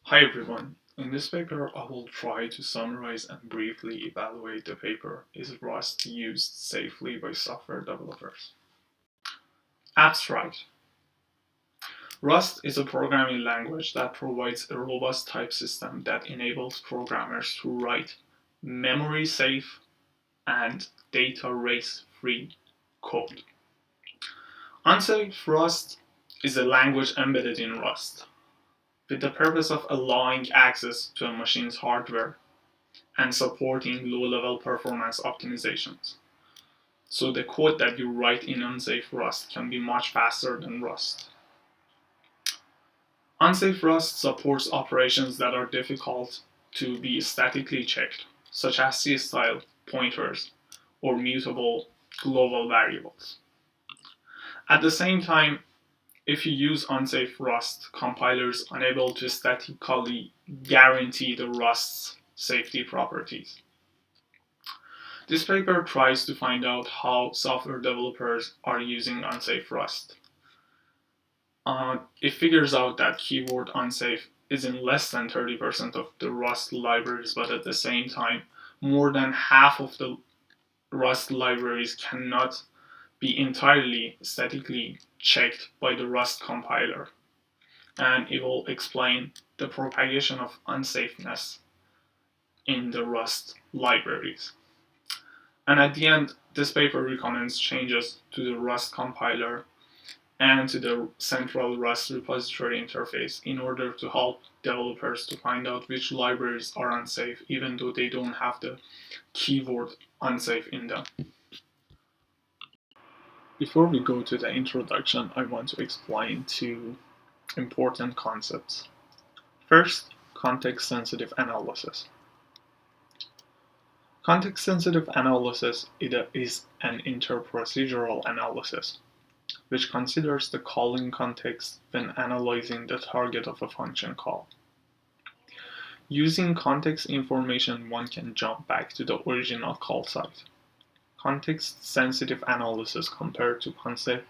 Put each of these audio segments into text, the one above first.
Hi everyone. In this paper, I will try to summarize and briefly evaluate the paper Is Rust used safely by software developers? Abstract. Rust is a programming language that provides a robust type system that enables programmers to write memory safe and data race free code. Unsafe Rust is a language embedded in Rust with the purpose of allowing access to a machine's hardware and supporting low-level performance optimizations. So the code that you write in unsafe Rust can be much faster than Rust. Unsafe Rust supports operations that are difficult to be statically checked, such as C-style pointers or mutable global variables. At the same time, if you use unsafe Rust, compilers are unable to statically guarantee the Rust's safety properties. This paper tries to find out how software developers are using unsafe Rust. It figures out that keyword unsafe is in less than 30% of the Rust libraries, but at the same time, more than half of the Rust libraries cannot be entirely statically checked by the Rust compiler. And it will explain the propagation of unsafeness in the Rust libraries. And at the end, this paper recommends changes to the Rust compiler and to the central Rust repository interface in order to help developers to find out which libraries are unsafe, even though they don't have the keyword unsafe in them. Before we go to the introduction, I want to explain two important concepts. First, context-sensitive analysis. Context-sensitive analysis is an interprocedural analysis which considers the calling context when analyzing the target of a function call. Using context information, one can jump back to the original call site. Context-sensitive analysis compared to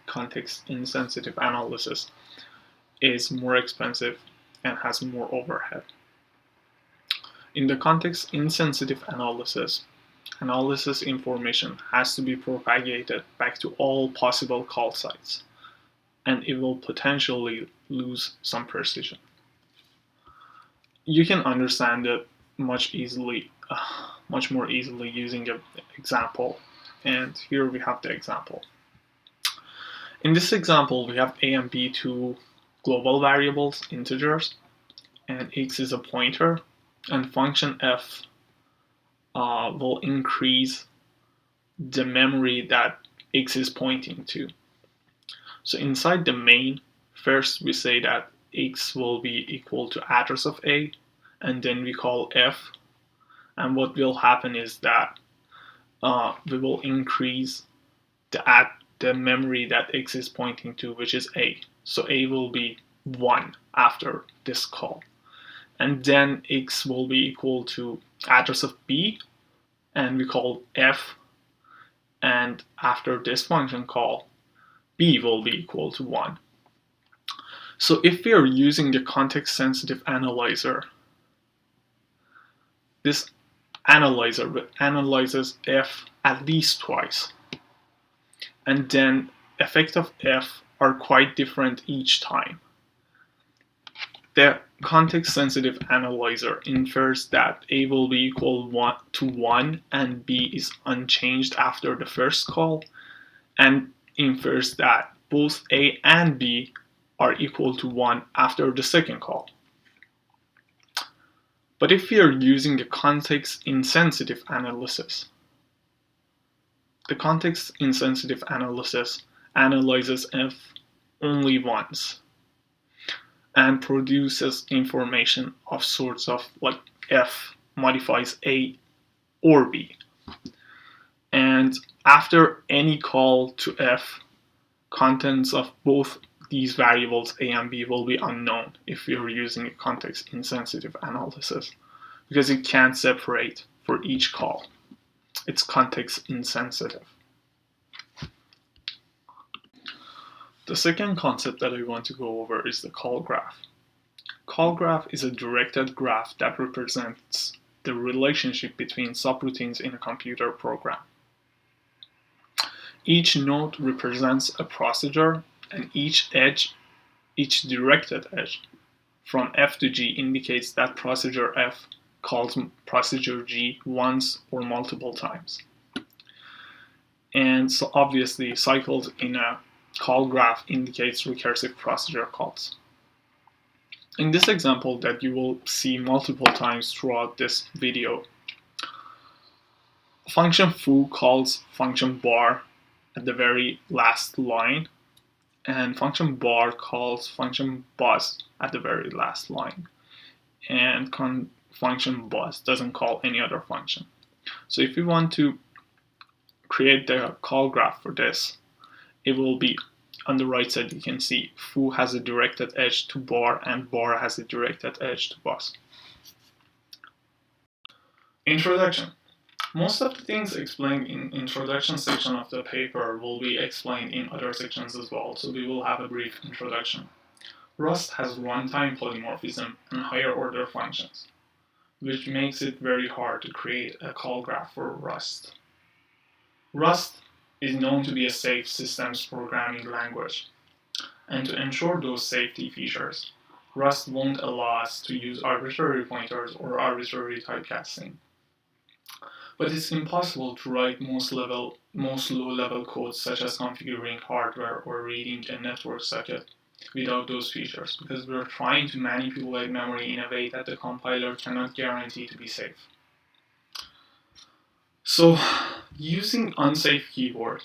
context-insensitive analysis is more expensive and has more overhead. In the context-insensitive analysis information has to be propagated back to all possible call sites, and it will potentially lose some precision. You can understand it much more easily using an example, and here we have the example. In this example, we have a and b, two global variables, integers, and x is a pointer, and function f will increase the memory that x is pointing to. So inside the main, first we say that x will be equal to address of a, and then we call f, and what will happen is that we will increase the memory that x is pointing to, which is a. So a will be 1 after this call. And then x will be equal to address of b, and we call f, and after this function call, b will be equal to 1. So if we are using the context-sensitive analyzer, this analyzer analyzes f at least twice, and then effects of f are quite different each time. The context-sensitive analyzer infers that a will be equal to 1 and b is unchanged after the first call, and infers that both a and b are equal to 1 after the second call. But if we are using a context-insensitive analysis, the context-insensitive analysis analyzes f only once and produces information of sorts of like f modifies a or b. And after any call to f, contents of both these variables a and b will be unknown if you're using a context-insensitive analysis, because it can't separate for each call. It's context-insensitive. The second concept that I want to go over is the call graph. Call graph is a directed graph that represents the relationship between subroutines in a computer program. Each node represents a procedure, and each directed edge from F to G indicates that procedure F calls procedure G once or multiple times. And so obviously cycles in a call graph indicates recursive procedure calls. In this example that you will see multiple times throughout this video, function foo calls function bar at the very last line, and function bar calls function buzz at the very last line, and function buzz doesn't call any other function. So if we want to create the call graph for this, it will be on the right side. You can see foo has a directed edge to bar and bar has a directed edge to buzz. Introduction. Most of the things explained in introduction section of the paper will be explained in other sections as well, so we will have a brief introduction. Rust has runtime polymorphism and higher order functions, which makes it very hard to create a call graph for Rust. Rust is known to be a safe systems programming language, and to ensure those safety features, Rust won't allow us to use arbitrary pointers or arbitrary typecasting. But it's impossible to write most low-level codes such as configuring hardware or reading a network socket without those features, because we're trying to manipulate memory in a way that the compiler cannot guarantee to be safe. So, using unsafe keyword,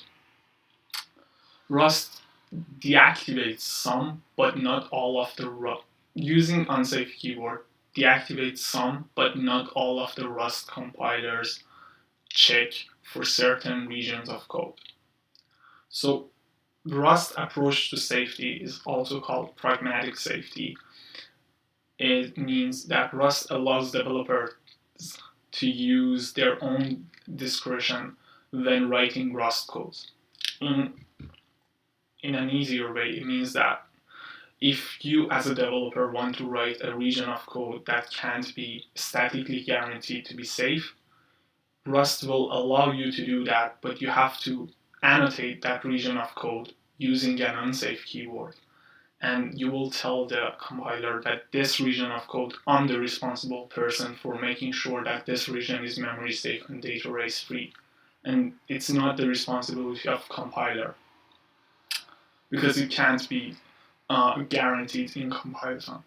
Rust deactivates some but not all of the using unsafe keyword deactivates some but not all of the Rust compilers check for certain regions of code. So Rust approach to safety is also called pragmatic safety. It means that Rust allows developers to use their own discretion when writing Rust codes. In an easier way, it means that if you as a developer want to write a region of code that can't be statically guaranteed to be safe, Rust will allow you to do that, but you have to annotate that region of code using an unsafe keyword. And you will tell the compiler that this region of code, I'm the responsible person for making sure that this region is memory safe and data erase free. And it's not the responsibility of compiler, because it can't be guaranteed in comparison.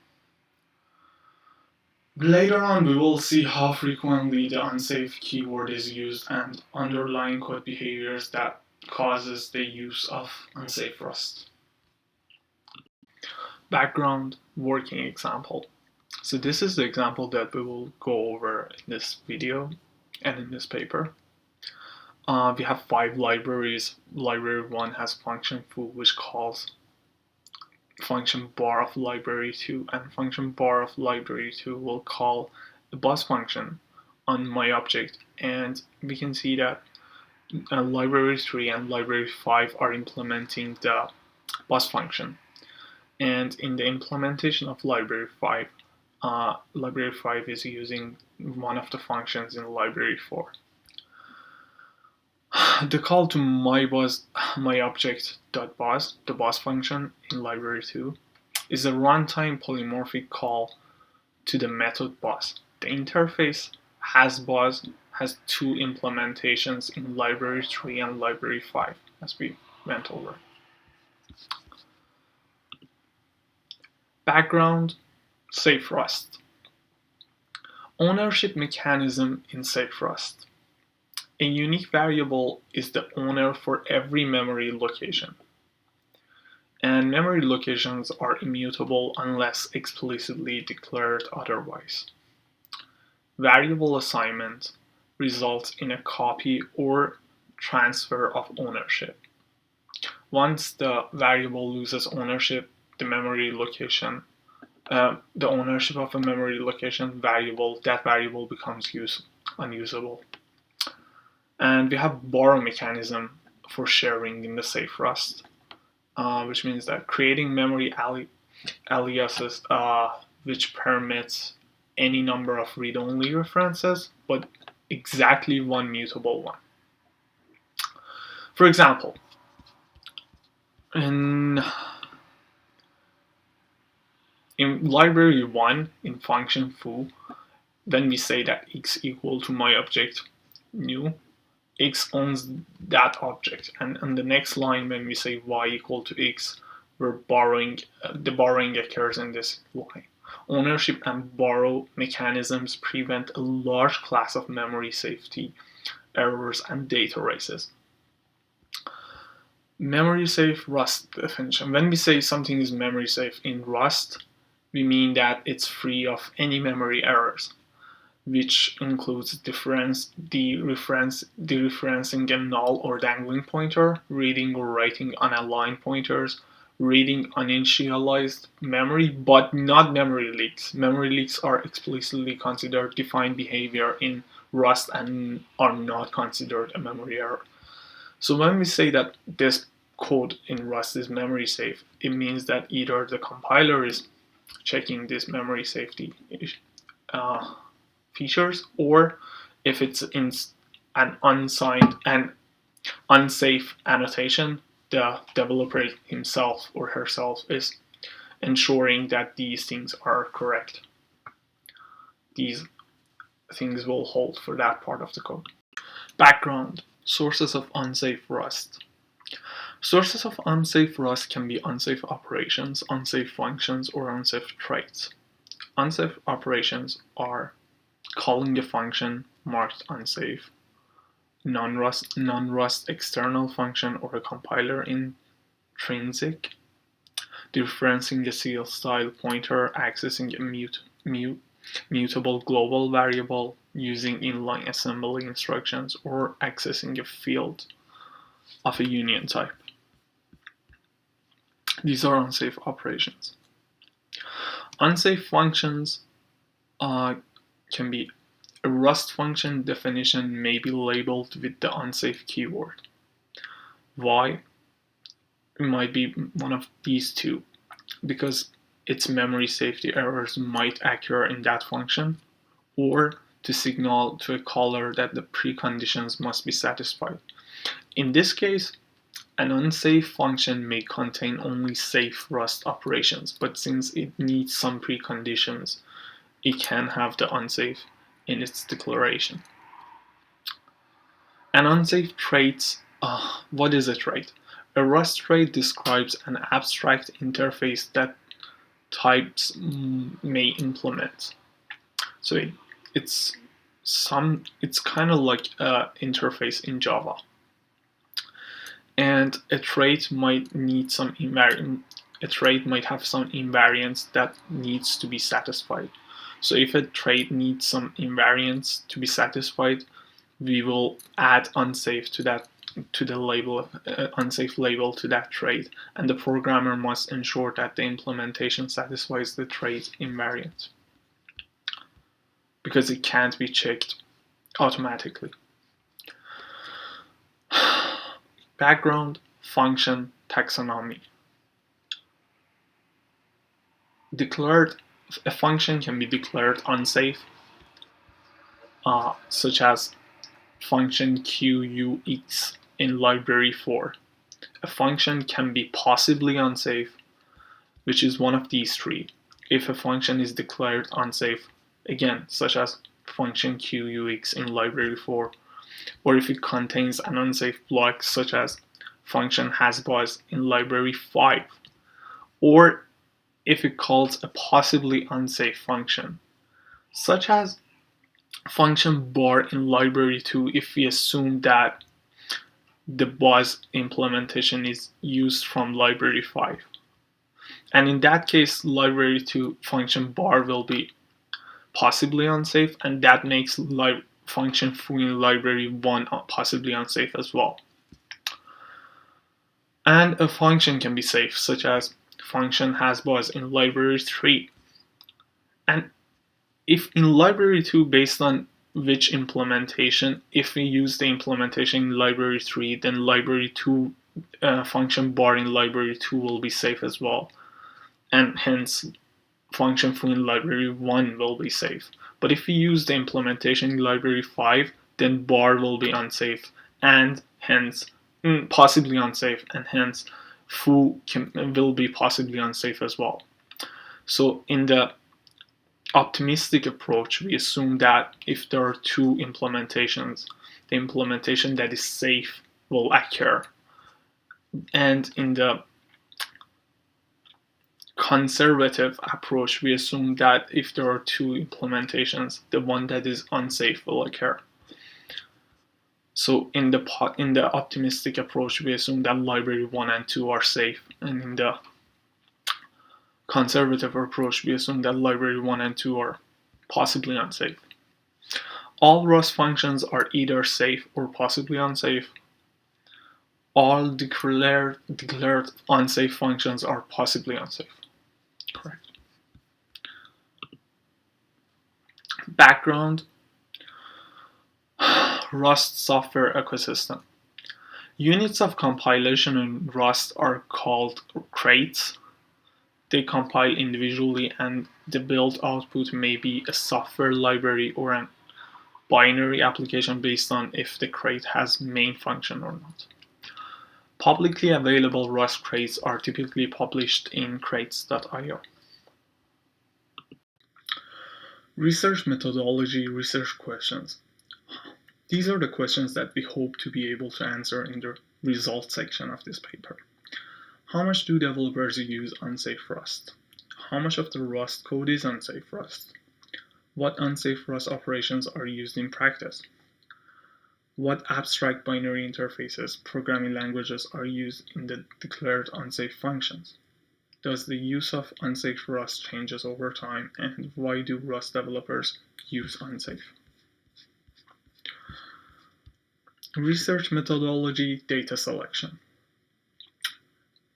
Later on, we will see how frequently the unsafe keyword is used and underlying code behaviors that causes the use of unsafe Rust. Background working example. So this is the example that we will go over in this video and in this paper. We have 5 libraries. Library 1 has function foo, which calls function bar of library 2, and function bar of library 2 will call the buzz function on my object, and we can see that library 3 and library 5 are implementing the buzz function, and in the implementation of library 5 is using one of the functions in library 4. The call to myObject.buzz, the buzz function in library 2, is a runtime polymorphic call to the method buzz. The interface has 2 implementations in library 3 and library 5, as we went over. Background, Safe Rust. Ownership mechanism in Safe Rust. A unique variable is the owner for every memory location, and memory locations are immutable unless explicitly declared otherwise. Variable assignment results in a copy or transfer of ownership. Once the variable loses ownership, the ownership of a memory location variable, that variable becomes unusable. And we have borrow mechanism for sharing in the Safe Rust, which means that creating memory aliases which permits any number of read-only references, but exactly one mutable one. For example, in library 1 in function foo, when we say that x equal to my object new, x owns that object, and on the next line when we say y equal to x, we're borrowing, the borrowing occurs in this line. Ownership and borrow mechanisms prevent a large class of memory safety errors and data races. Memory safe Rust definition. When we say something is memory safe in Rust, we mean that it's free of any memory errors, which includes dereferencing a null or dangling pointer, reading or writing unaligned pointers, reading uninitialized memory, but not memory leaks. Memory leaks are explicitly considered defined behavior in Rust and are not considered a memory error. So when we say that this code in Rust is memory safe, it means that either the compiler is checking this memory safety features, or if it's in an unsigned and unsafe annotation, the developer himself or herself is ensuring that these things are correct. These things will hold for that part of the code. Background. Sources of unsafe Rust. Sources of unsafe Rust can be unsafe operations, unsafe functions, or unsafe traits. Unsafe operations are calling a function marked unsafe, non-Rust external function or a compiler intrinsic, dereferencing a style pointer, accessing a mutable global variable, using inline assembly instructions, or accessing a field of a union type. These are unsafe operations. Unsafe functions can be a Rust function definition may be labeled with the unsafe keyword. Why? It might be one of these two, because its memory safety errors might occur in that function, or to signal to a caller that the preconditions must be satisfied. In this case, an unsafe function may contain only safe Rust operations, but since it needs some preconditions, it can have the unsafe in its declaration. An unsafe trait. What is a trait? A Rust trait describes an abstract interface that types may implement. So it's kind of like an interface in Java. And a trait might need some a trait might have some invariance that needs to be satisfied. So if a trait needs some invariance to be satisfied, we will add unsafe to that, to the label, unsafe label to that trait, and the programmer must ensure that the implementation satisfies the trait invariant, because it can't be checked automatically. Background, function, taxonomy. A function can be declared unsafe, such as function QUX in library 4. A function can be possibly unsafe, which is one of these three, if a function is declared unsafe, again, such as function QUX in library 4, or if it contains an unsafe block, such as function hasBuzz in library 5, or if it calls a possibly unsafe function, such as function bar in library 2 if we assume that the buzz implementation is used from library 5. And in that case, library 2 function bar will be possibly unsafe, and that makes function foo in library 1 possibly unsafe as well. And a function can be safe, such as function hasBuzz in library 3. And if in library 2, based on which implementation, if we use the implementation in library 3, then library 2 function bar in library 2 will be safe as well. And hence, function foo in library 1 will be safe. But if we use the implementation in library 5, then bar will be unsafe and hence possibly unsafe, and hence foo will be possibly unsafe as well. So in the optimistic approach, we assume that if there are two implementations, the implementation that is safe will occur. And in the conservative approach, we assume that if there are two implementations, the one that is unsafe will occur. So in the optimistic approach, we assume that library 1 and 2 are safe, and in the conservative approach, we assume that library 1 and 2 are possibly unsafe. All Rust functions are either safe or possibly unsafe. All declared unsafe functions are possibly unsafe. Correct. Background: Rust software ecosystem. Units of compilation in Rust are called crates. They compile individually, and the build output may be a software library or a binary application based on if the crate has main function or not. Publicly available Rust crates are typically published in crates.io. Research methodology, research questions. These are the questions that we hope to be able to answer in the results section of this paper. How much do developers use unsafe Rust? How much of the Rust code is unsafe Rust? What unsafe Rust operations are used in practice? What abstract binary interfaces, programming languages are used in the declared unsafe functions? Does the use of unsafe Rust changes over time, and why do Rust developers use unsafe? Research methodology, data selection.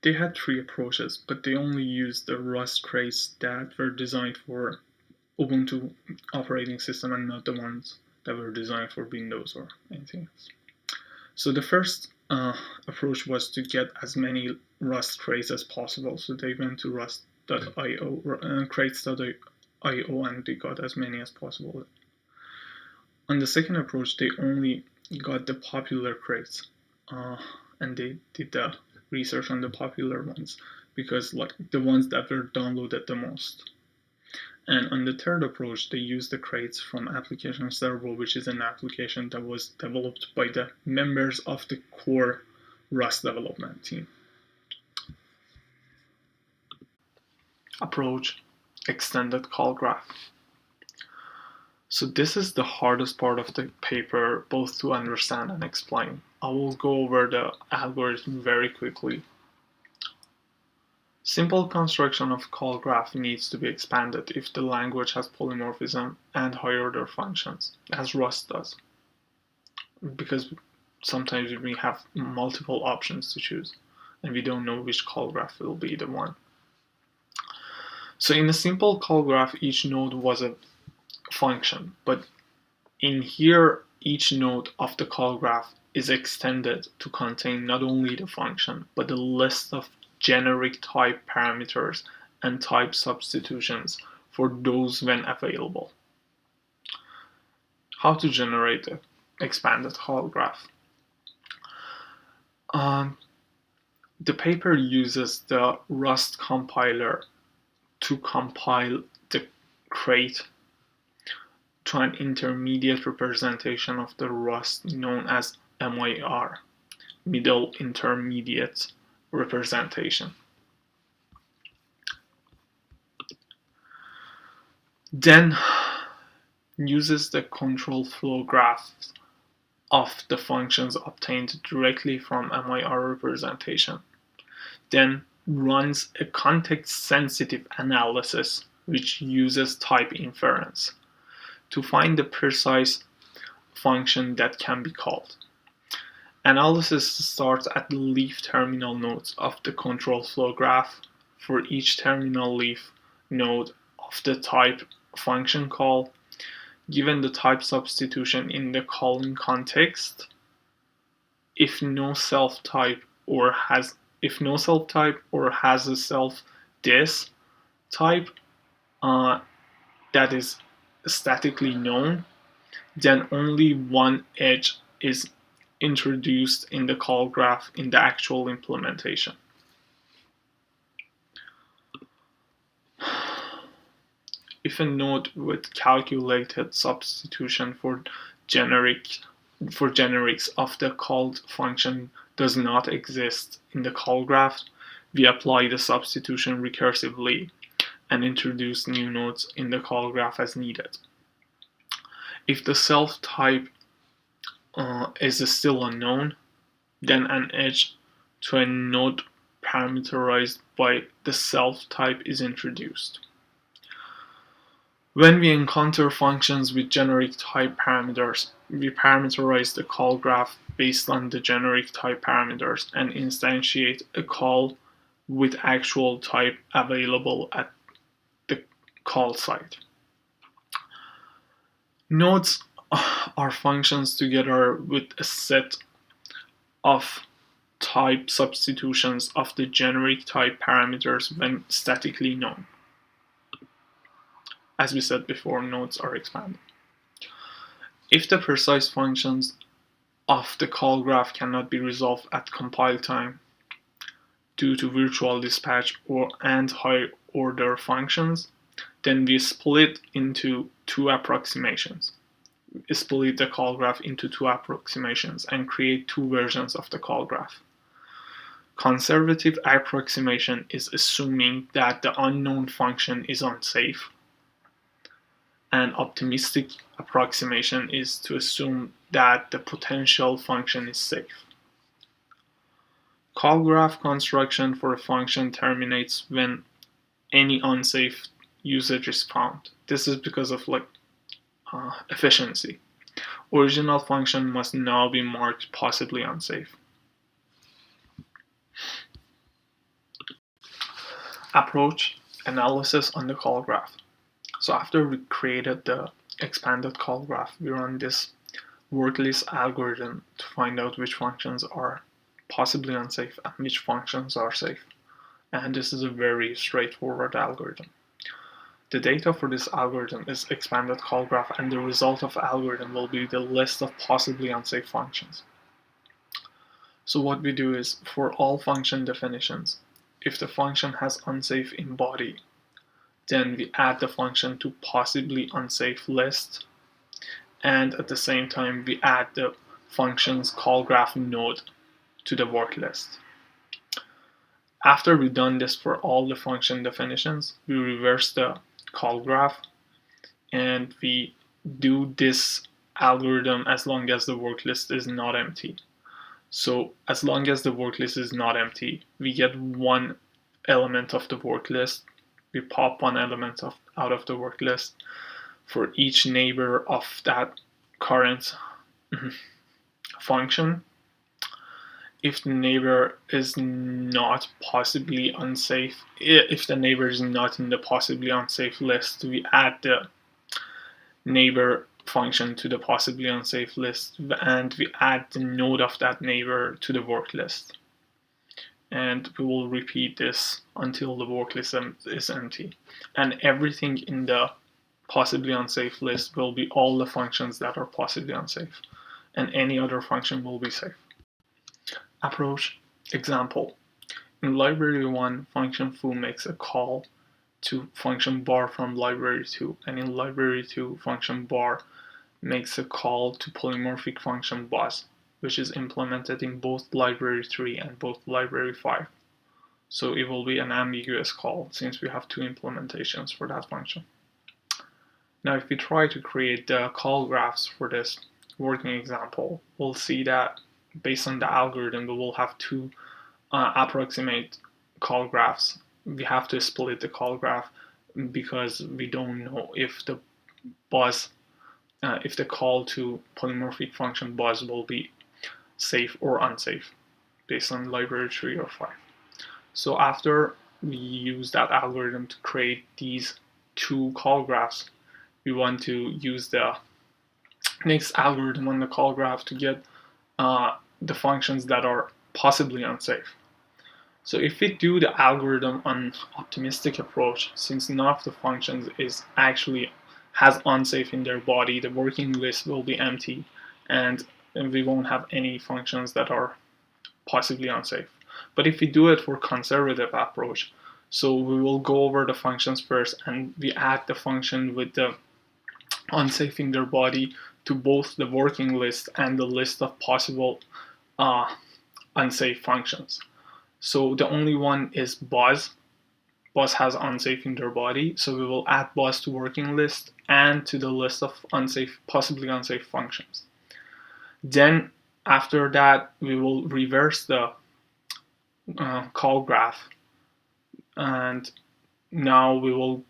They had three approaches, but they only used the Rust crates that were designed for Ubuntu operating system and not the ones that were designed for Windows or anything else. So the first approach was to get as many Rust crates as possible. So they went to rust.io, crates.io, and they got as many as possible. On the second approach, they only got the popular crates, and they did the research on the popular ones because like the ones that were downloaded the most. And on the third approach, they used the crates from Application Server, which is an application that was developed by the members of the core Rust development team. Approach: extended call graph. So this is the hardest part of the paper, both to understand and explain. I will go over the algorithm very quickly. Simple construction of call graph needs to be expanded if the language has polymorphism and higher order functions, as Rust does. Because sometimes we have multiple options to choose, and we don't know which call graph will be the one. So in a simple call graph, each node was a function, but in here, each node of the call graph is extended to contain not only the function, but a list of generic type parameters and type substitutions for those when available. How to generate an expanded call graph? The paper uses the Rust compiler to compile the crate to an intermediate representation of the Rust known as MIR, middle intermediate representation. Then uses the control flow graphs of the functions obtained directly from MIR representation. Then runs a context-sensitive analysis which uses type inference to find the precise function that can be called. Analysis starts at the leaf terminal nodes of the control flow graph. For each terminal leaf node of the type function call, given the type substitution in the calling context, if no self type or has a self this type, that is statically known, then only one edge is introduced in the call graph in the actual implementation. If a node with calculated substitution for generics of the called function does not exist in the call graph, we apply the substitution recursively and introduce new nodes in the call graph as needed. If the self type is still unknown, then an edge to a node parameterized by the self type is introduced. When we encounter functions with generic type parameters, we parameterize the call graph based on the generic type parameters and instantiate a call with actual type available at the call site. Nodes are functions together with a set of type substitutions of the generic type parameters when statically known. As we said before, nodes are expanded. If the precise functions of the call graph cannot be resolved at compile time due to virtual dispatch and high order functions, then we split into two approximations. We split the call graph into two approximations and create two versions of the call graph. Conservative approximation is assuming that the unknown function is unsafe. An optimistic approximation is to assume that the potential function is safe. Call graph construction for a function terminates when any unsafe usage is found. This is because of efficiency. Original function must now be marked possibly unsafe. Approach analysis on the call graph. So after we created the expanded call graph, we run this worklist algorithm to find out which functions are possibly unsafe and which functions are safe. And this is a very straightforward algorithm. The data for this algorithm is expanded call graph, and the result of algorithm will be the list of possibly unsafe functions. So what we do is, for all function definitions, if the function has unsafe in body, then we add the function to possibly unsafe list, and at the same time we add the function's call graph node to the work list. After we've done this for all the function definitions, we reverse the call graph and we do this algorithm as long as the work list is not empty. So as long as the work list is not empty, we get one element of the work list. We pop one element out of the work list for each neighbor of that current function. If the neighbor is not possibly unsafe, if the neighbor is not in the possibly unsafe list, we add the neighbor function to the possibly unsafe list and we add the node of that neighbor to the work list. And we will repeat this until the work list is empty. And everything in the possibly unsafe list will be all the functions that are possibly unsafe, and any other function will be safe. Approach example. In library 1, function foo makes a call to function bar from library 2, and in library 2, function bar makes a call to polymorphic function buzz, which is implemented in both library 3 and both library 5. So it will be an ambiguous call since we have two implementations for that function. Now if we try to create the call graphs for this working example, we'll see that based on the algorithm we will have two approximate call graphs. We have to split the call graph because we don't know if the buzz, if the call to polymorphic function buzz will be safe or unsafe based on library 3 or 5. So after we use that algorithm to create these two call graphs, we want to use the next algorithm on the call graph to get the functions that are possibly unsafe. So if we do the algorithm on optimistic approach, since none of the functions is actually has unsafe in their body, the working list will be empty, and we won't have any functions that are possibly unsafe. But if we do it for conservative approach, so we will go over the functions first and we add the function with the unsafe in their body to both the working list and the list of possible uh, unsafe functions. So the only one is Buzz. Buzz has unsafe in their body, so we will add Buzz to working list and to the list of unsafe, possibly unsafe functions. Then after that, we will reverse the call graph, and now we will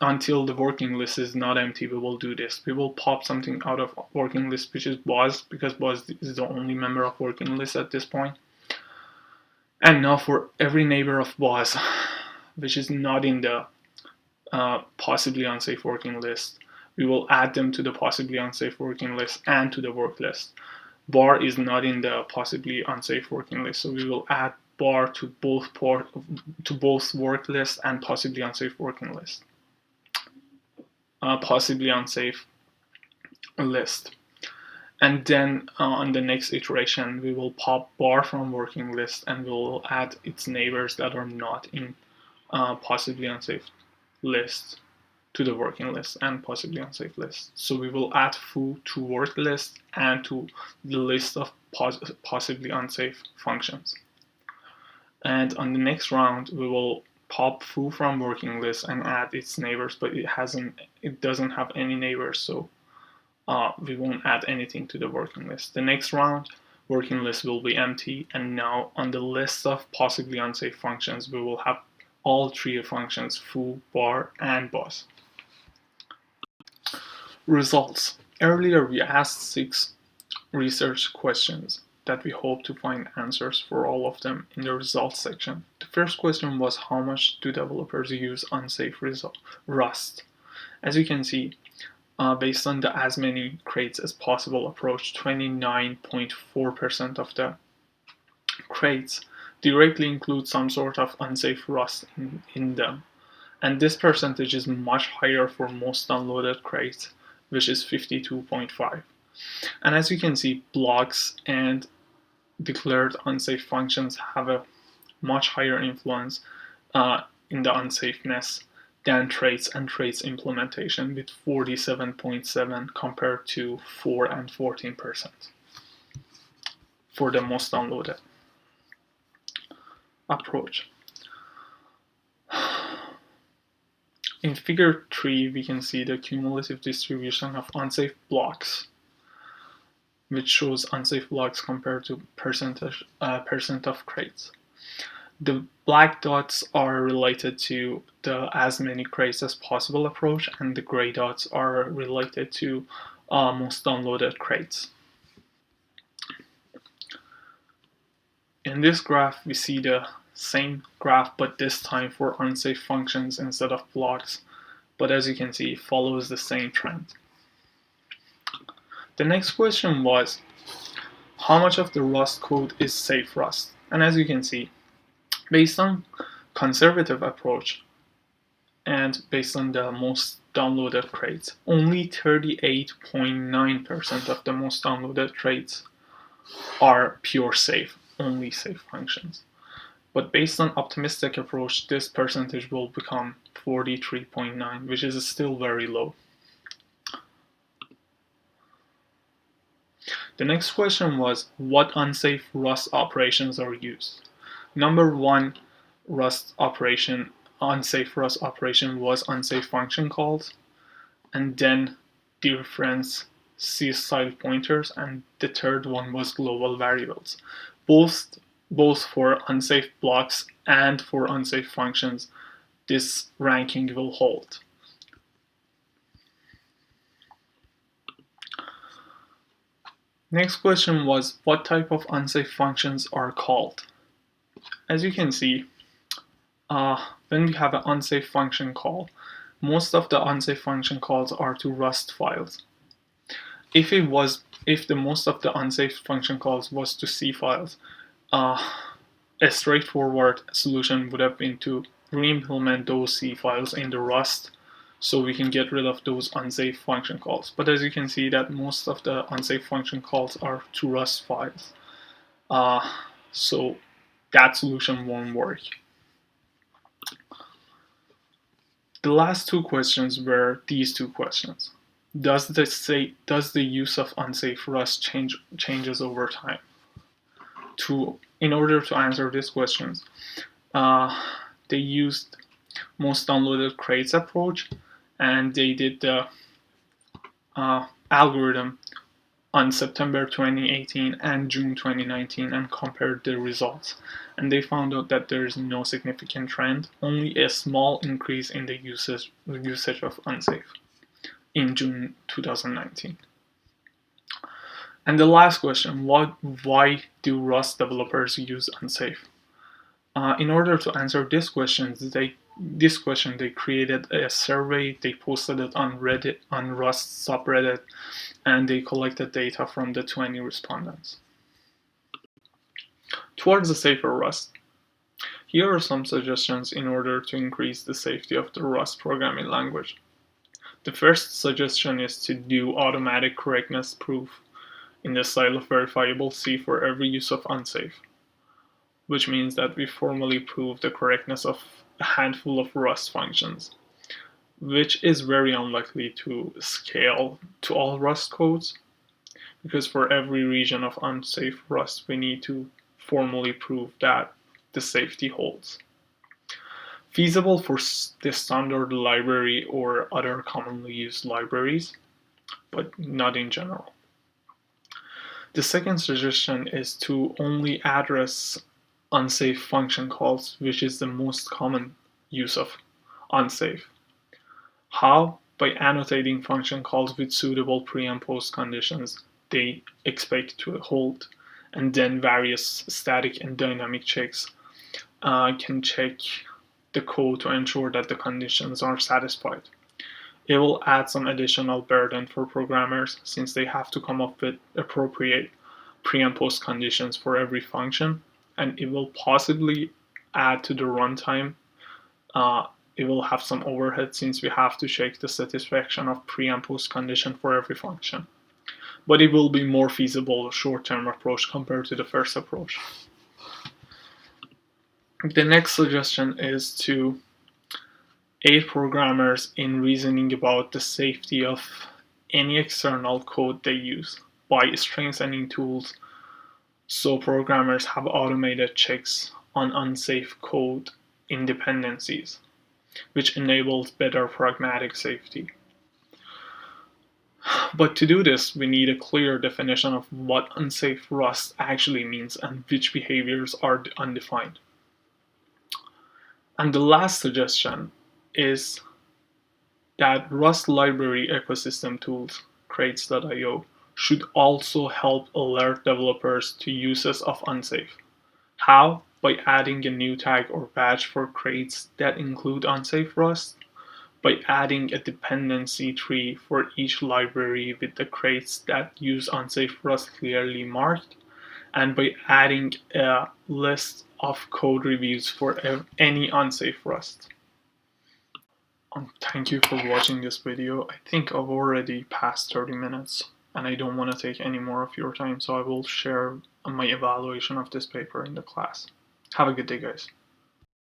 until the working list is not empty, we will do this. We will pop something out of working list, which is Buzz, because Buzz is the only member of working list at this point. And now for every neighbor of Buzz, which is not in the possibly unsafe working list, we will add them to the possibly unsafe working list and to the work list. Bar is not in the possibly unsafe working list, so we will add bar to both work list and possibly unsafe working list. Possibly unsafe list. And then on the next iteration, we will pop bar from working list and we will add its neighbors that are not in possibly unsafe list to the working list and possibly unsafe list. So we will add foo to work list and to the list of possibly unsafe functions. And on the next round, we will pop foo from working list and add its neighbors, but it doesn't have any neighbors, so we won't add anything to the working list. The next round, working list will be empty, and now on the list of possibly unsafe functions, we will have all three functions, foo, bar, and buzz. Results. Earlier we asked 6 research questions that we hope to find answers for all of them in the results section. The first question was, how much do developers use unsafe Rust? As you can see, based on the as many crates as possible approach, 29.4% of the crates directly include some sort of unsafe Rust in them. And this percentage is much higher for most downloaded crates, which is 52.5. And as you can see, blocks and declared unsafe functions have a much higher influence in the unsafeness than traits and traits implementation, with 47.7 compared to 4 and 14% for the most downloaded approach. In figure 3, we can see the cumulative distribution of unsafe blocks, which shows unsafe blocks compared to percent of crates. The black dots are related to the as many crates as possible approach, and the gray dots are related to most downloaded crates. In this graph, we see the same graph, but this time for unsafe functions instead of blocks. But as you can see, it follows the same trend. The next question was, how much of the Rust code is safe Rust? And as you can see, based on conservative approach and based on the most downloaded crates, only 38.9% of the most downloaded crates are pure safe, only safe functions. But based on optimistic approach, this percentage will become 43.9, which is still very low. The next question was, what unsafe Rust operations are used? Number 1 unsafe Rust operation was unsafe function calls, and then dereference style pointers, and the third one was global variables. Both for unsafe blocks and for unsafe functions, this ranking will hold. Next question was, what type of unsafe functions are called? As you can see, when we have an unsafe function call, most of the unsafe function calls are to Rust files. If the most of the unsafe function calls was to C files, a straightforward solution would have been to re-implement those C files in the Rust so we can get rid of those unsafe function calls. But as you can see that most of the unsafe function calls are to Rust files. So that solution won't work. The last two questions were these two questions. Does the use of unsafe Rust changes over time? In order to answer these questions, they used most downloaded crates approach, and they did the algorithm on September 2018 and June 2019 and compared the results. And they found out that there is no significant trend, only a small increase in the usage of unsafe in June 2019. And the last question, why do Rust developers use unsafe? In order to answer this question, they created a survey, they posted it on Reddit, on Rust subreddit, and they collected data from the 20 respondents. Towards a safer Rust, here are some suggestions in order to increase the safety of the Rust programming language. The first suggestion is to do automatic correctness proof in the style of verifiable C for every use of unsafe, which means that we formally prove the correctness of a handful of Rust functions, which is very unlikely to scale to all Rust codes, because for every region of unsafe Rust, we need to formally prove that the safety holds. Feasible for the standard library or other commonly used libraries, but not in general. The second suggestion is to only address unsafe function calls, which is the most common use of unsafe. How? By annotating function calls with suitable pre and post conditions they expect to hold, and then various static and dynamic checks can check the code to ensure that the conditions are satisfied. It will add some additional burden for programmers since they have to come up with appropriate pre and post conditions for every function, and it will possibly add to the runtime. It will have some overhead since we have to check the satisfaction of pre and post condition for every function. But it will be more feasible short-term approach compared to the first approach. The next suggestion is to aid programmers in reasoning about the safety of any external code they use by strengthening tools so programmers have automated checks on unsafe code dependencies, which enables better pragmatic safety. But to do this, we need a clear definition of what unsafe Rust actually means and which behaviors are undefined. And the last suggestion is that Rust library ecosystem tools, crates.io, should also help alert developers to uses of unsafe. How? By adding a new tag or badge for crates that include unsafe Rust, by adding a dependency tree for each library with the crates that use unsafe Rust clearly marked, and by adding a list of code reviews for any unsafe Rust. Thank you for watching this video. I think I've already passed 30 minutes and I don't want to take any more of your time, so I will share my evaluation of this paper in the class. Have a good day, guys.